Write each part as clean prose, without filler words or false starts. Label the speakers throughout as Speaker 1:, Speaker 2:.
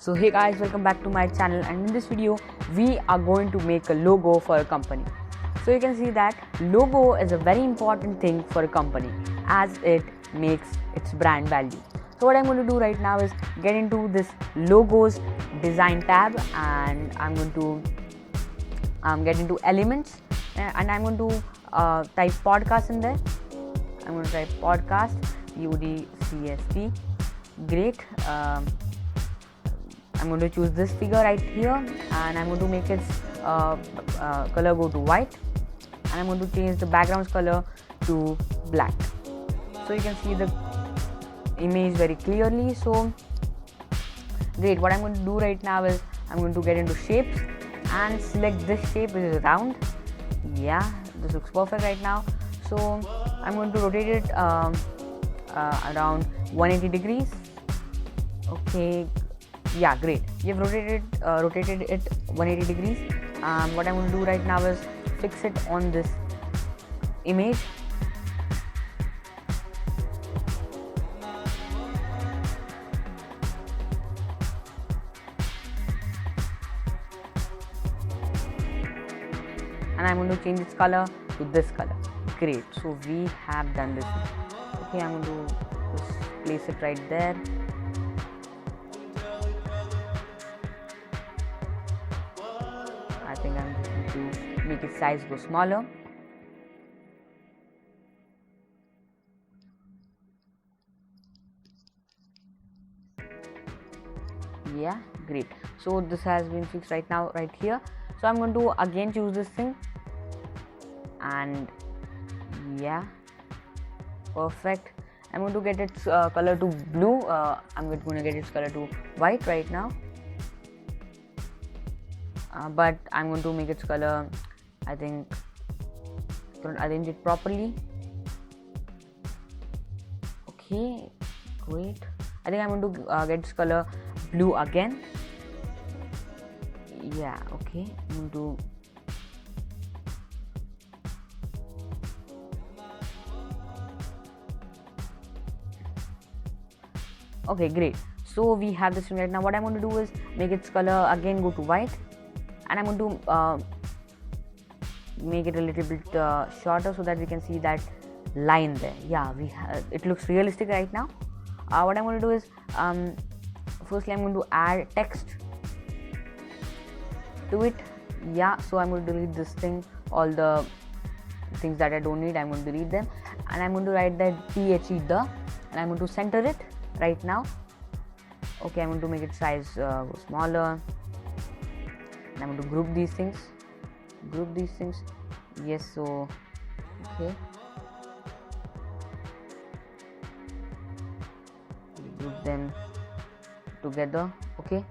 Speaker 1: So hey guys, welcome back to my channel, and in this video we are going to make a logo for a company. So you can see that logo is a very important thing for a company as it makes its brand value. So what I'm going to do right now is get into this logos design tab, and I'm going to get into elements, and I'm going to type podcast in there. I'm going to type podcast, PODCST. Great. I'm going to choose this figure right here, and I'm going to make its color go to white, and I'm going to change the background color to black, so you can see the image very clearly. So great, what I'm going to do right now is I'm going to get into shapes and select this shape which is round. Yeah, this looks perfect right now. So I'm going to rotate it around 180 degrees. Okay, yeah, great, you've rotated it 180 degrees. What I'm going to do right now is fix it on this image. And I'm going to change its color to this color. Great, so we have done this. Okay, I'm going to just place it right there. I think I'm just going to make its size go smaller. Yeah, great, so this has been fixed right now right here. So I'm going to again choose this thing, and yeah, perfect. I'm going to get its color to blue. I'm going to get its color to white right now, but I'm going to make its color, I think, don't arrange it properly. Okay, great, I think I'm going to get its color blue again. Yeah, okay, I'm going to okay, great, so we have this thing right now. What I'm going to do is make its color again go to white, and I'm going to make it a little bit shorter so that we can see that line there. Yeah, it looks realistic right now. What I'm going to do is firstly I'm going to add text to it. Yeah, so I'm going to delete this thing, all the things that I don't need, I'm going to delete them, and I'm going to write that the, and I'm going to center it right now. Okay, I'm going to make its size go smaller, and I'm going to group these things. Yes, so okay, group them together. Okay,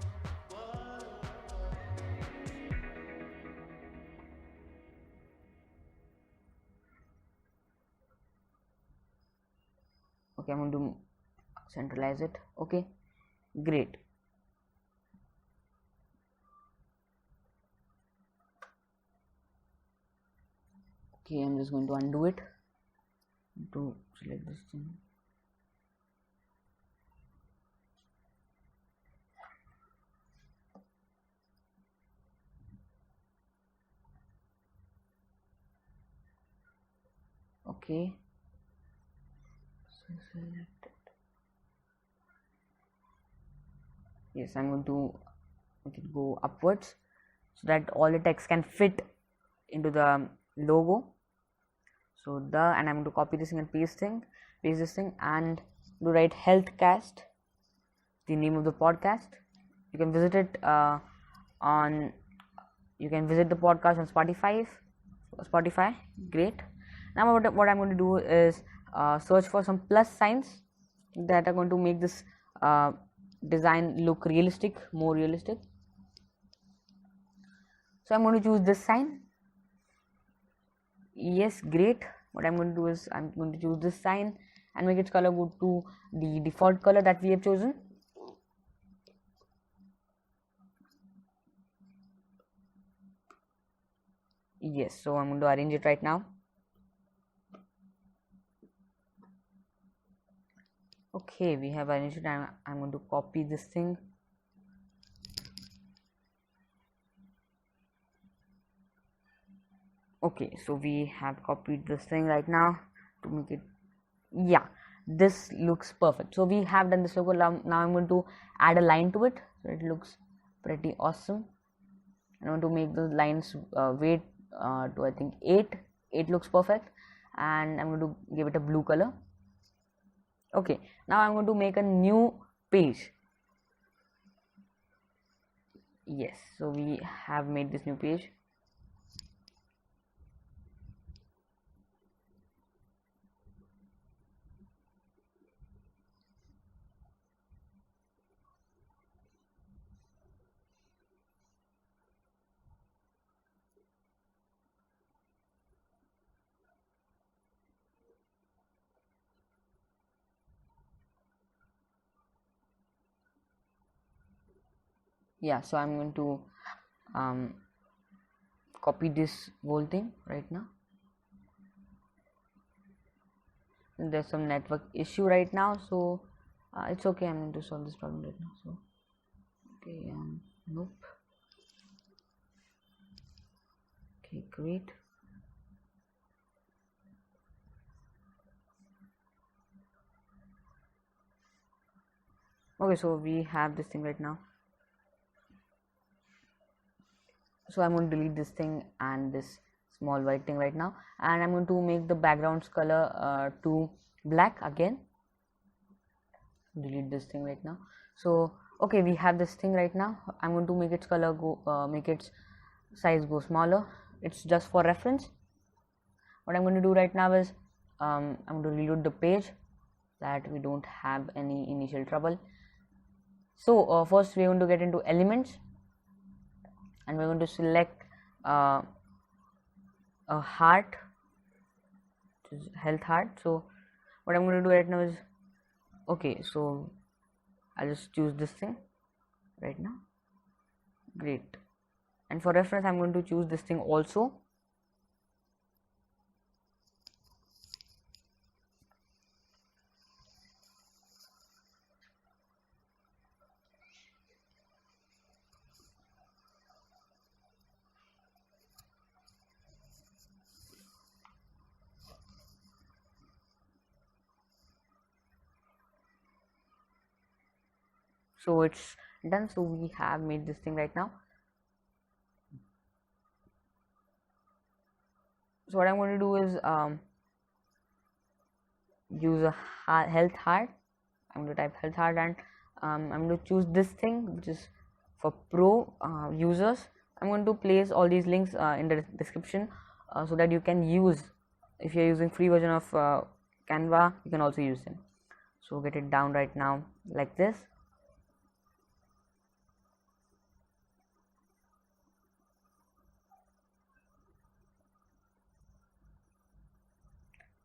Speaker 1: I'm going to centralize it. Okay, great. Okay, I'm just going to undo it to select this thing. Okay, so select it. Yes, I'm going to make it go upwards so that all the text can fit into the logo. So and I'm going to copy this thing and paste this thing, and do write Healthcast, the name of the podcast. You can visit it you can visit the podcast on Spotify. Great. Now what I'm going to do is search for some plus signs that are going to make this design look more realistic. So I'm going to choose this sign. Yes, great. What I'm going to do is I'm going to choose this sign and make its color go to the default color that we have chosen. Yes, so I'm going to arrange it right now. Okay, we have arranged it, and I'm going to copy this thing Okay, so we have copied this thing right now to make it, yeah, this looks perfect. So we have done this logo. Now I'm going to add a line to it so it looks pretty awesome. I want to make the lines weight to I think 8 looks perfect, and I'm going to give it a blue color. Okay, now I'm going to make a new page. Yes, so we have made this new page. Yeah, so I'm going to copy this whole thing right now. And there's some network issue right now, so it's okay. I'm going to solve this problem right now. So okay, nope. Okay, great. Okay, so we have this thing right now. So I'm going to delete this thing and this small white thing right now, and I'm going to make the background's color to black again. Delete this thing right now. So okay, we have this thing right now. I'm going to make its color make its size go smaller. It's just for reference. What I'm going to do right now is I'm going to reload the page that we don't have any initial trouble. So first we're going to get into elements, and we're going to select a heart, which is health heart. So what I'm going to do right now is, okay, so I'll just choose this thing right now. Great. And for reference I'm going to choose this thing also. So it's done. So we have made this thing right now. So what I'm going to do is use a health heart. I'm going to type health heart, and I'm going to choose this thing which is for pro users. I'm going to place all these links in the description so that you can use. If you're using free version of Canva, you can also use them. So get it down right now like this.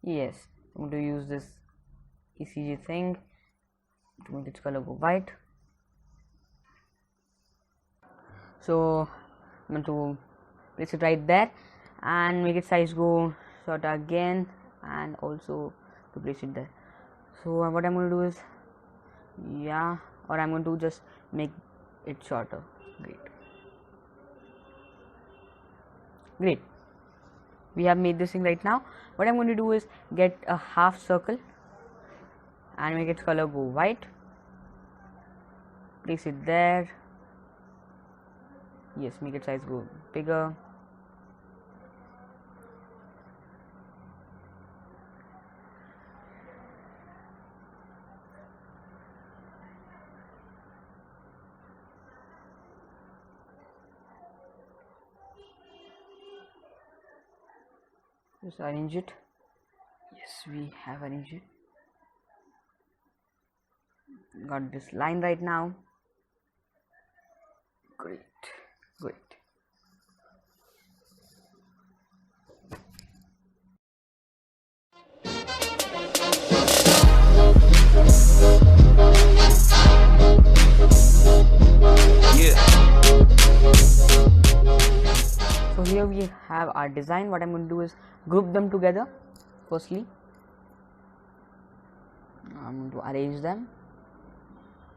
Speaker 1: Yes, I'm going to use this ECG thing to make its color go white. So I'm going to place it right there and make its size go shorter again, and also to place it there. So what I'm going to do is, yeah, or I'm going to just make it shorter. Great, we have made this thing right now. What I'm going to do is get a half circle and make its color go white. Place it there. Yes, make its size go bigger. Just arrange it. Yes, we have arranged it. Got this line right now. Great. So here we have our design. What I'm going to do is group them together. Firstly, I'm going to arrange them.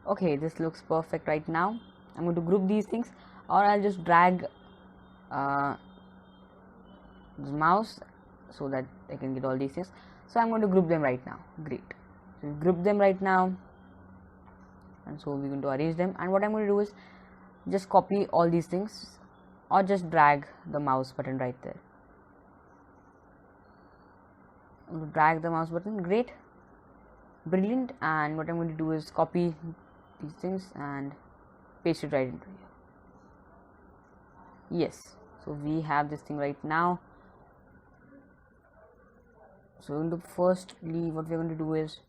Speaker 1: Okay, this looks perfect right now. I'm going to group these things, or I'll just drag this mouse so that I can get all these things. So I'm going to group them right now. Great. So we group them right now, and so we're going to arrange them. And what I'm going to do is just copy all these things, or just drag the mouse button right there. I'm going to drag the mouse button. Great, brilliant. And what I'm going to do is copy these things and paste it right into here. Yes, so we have this thing right now. So firstly what we're going to do is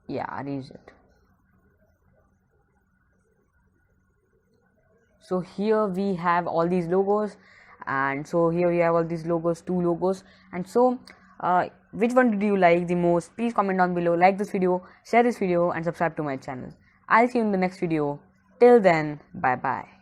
Speaker 1: arrange it. So here we have all these logos, and so here we have all these logos, 2 logos. And so which one did you like the most? Please comment down below, like this video, share this video, and subscribe to my channel. I'll see you in the next video. Till then, bye bye.